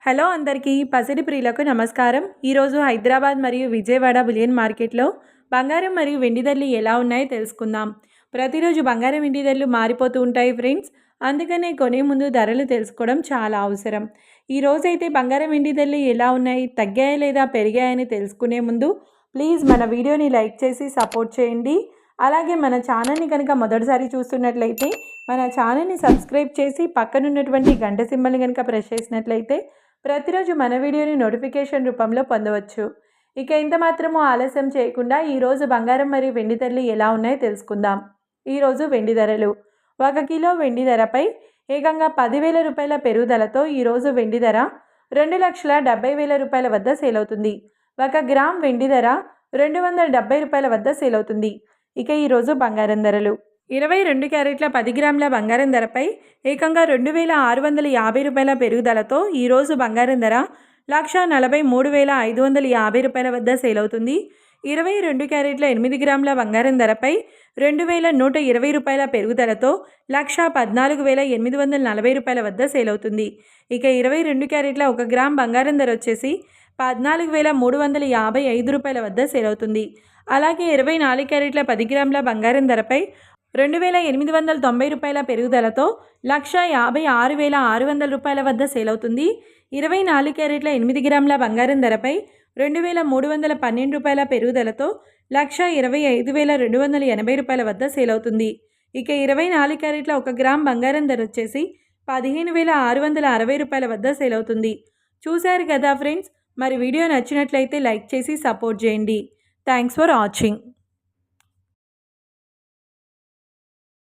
Hello అందరికీ పసిడి ప్రియులకు నమస్కారం. ఈరోజు హైదరాబాద్ మరియు విజయవాడ బులియన్ మార్కెట్లో బంగారం మరియు వెండి ధరలు ఎలా ఉన్నాయో తెలుసుకుందాం. ప్రతిరోజు బంగారం వెండి ధరలు మారిపోతూ ఉంటాయి ఫ్రెండ్స్. అందుకనే కొనే ముందు ధరలు తెలుసుకోవడం చాలా అవసరం. ఈరోజైతే బంగారం వెండి ధరలు ఎలా ఉన్నాయి, తగ్గాయా లేదా పెరిగాయని తెలుసుకునే ముందు ప్లీజ్ మన వీడియోని లైక్ చేసి సపోర్ట్ చేయండి. అలాగే మన ఛానల్ని కనుక మొదటిసారి చూస్తున్నట్లయితే మన ఛానల్ని సబ్స్క్రైబ్ చేసి పక్కనున్నటువంటి గంట సింబల్ని కనుక ప్రెస్ చేసినట్లయితే ప్రతిరోజు మన వీడియోని నోటిఫికేషన్ రూపంలో పొందవచ్చు. ఇక ఇంత మాత్రము ఆలస్యం చేయకుండా ఈరోజు బంగారం మరియు వెండి ధరలు ఎలా ఉన్నాయో తెలుసుకుందాం. ఈరోజు వెండి ధరలు 1 కిలో వెండి ధరపై ఏకంగా 10,000 రూపాయల పెరుగుదలతో ఈరోజు వెండి ధర 2,70,000 రూపాయల వద్ద సేల్ అవుతుంది. 1 గ్రామ్ వెండి ధర 270 రూపాయల వద్ద సేల్ అవుతుంది. ఇక ఈరోజు బంగారం ధరలు 22 క్యారెట్ల 10 గ్రాముల బంగారం ధరపై ఏకంగా 2,650 రూపాయల పెరుగుదలతో ఈరోజు బంగారం ధర 1,43,550 రూపాయల వద్ద సేల్ అవుతుంది. 22 క్యారెట్ల 8 గ్రాముల బంగారం ధరపై 2,120 రూపాయల పెరుగుదలతో 1,14,840 రూపాయల వద్ద సేల్ అవుతుంది. ఇక 22 క్యారెట్ల 1 గ్రామ్ బంగారం ధర వచ్చేసి 14,355 రూపాయల వద్ద సేల్ అవుతుంది. అలాగే 24 క్యారెట్ల 10 గ్రాముల బంగారం ధరపై 2,890 రూపాయల పెరుగుదలతో 1,56,600 రూపాయల వద్ద సేల్ అవుతుంది. 24 క్యారెట్ల 8 గ్రాముల బంగారం ధరపై 2,312 రూపాయల పెరుగుదలతో 1,25,280 రూపాయల వద్ద సేల్ అవుతుంది. ఇక 24 క్యారెట్ల 1 గ్రామ్ బంగారం ధర వచ్చేసి 15,660 రూపాయల వద్ద సేల్ అవుతుంది. చూశారు కదా ఫ్రెండ్స్, మరి వీడియో నచ్చినట్లయితే లైక్ చేసి సపోర్ట్ చేయండి. Thanks for watching.